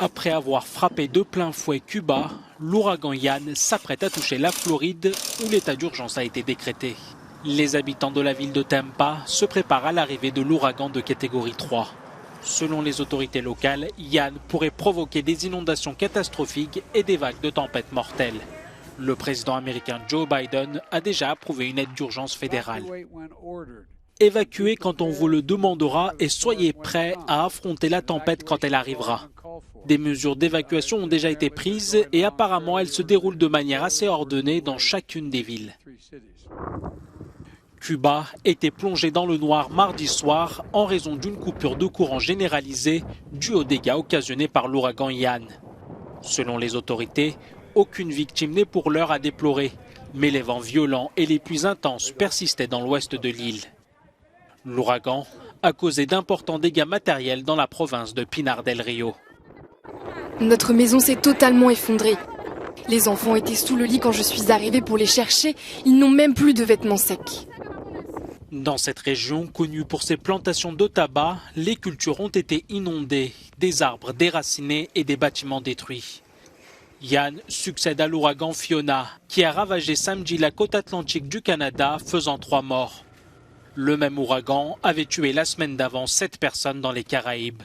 Après avoir frappé de plein fouet Cuba, l'ouragan Ian s'apprête à toucher la Floride où l'état d'urgence a été décrété. Les habitants de la ville de Tampa se préparent à l'arrivée de l'ouragan de catégorie 3. Selon les autorités locales, Ian pourrait provoquer des inondations catastrophiques et des vagues de tempêtes mortelles. Le président américain Joe Biden a déjà approuvé une aide d'urgence fédérale. Évacuez quand on vous le demandera et soyez prêts à affronter la tempête quand elle arrivera. Des mesures d'évacuation ont déjà été prises et apparemment elles se déroulent de manière assez ordonnée dans chacune des villes. Cuba était plongé dans le noir mardi soir en raison d'une coupure de courant généralisée due aux dégâts occasionnés par l'ouragan Ian. Selon les autorités, aucune victime n'est pour l'heure à déplorer, mais les vents violents et les pluies intenses persistaient dans l'ouest de l'île. L'ouragan a causé d'importants dégâts matériels dans la province de Pinar del Río. Notre maison s'est totalement effondrée. Les enfants étaient sous le lit quand je suis arrivée pour les chercher. Ils n'ont même plus de vêtements secs. Dans cette région, connue pour ses plantations de tabac, les cultures ont été inondées, des arbres déracinés et des bâtiments détruits. Ian succède à l'ouragan Fiona, qui a ravagé samedi la côte atlantique du Canada, faisant 3 morts. Le même ouragan avait tué la semaine d'avant 7 personnes dans les Caraïbes.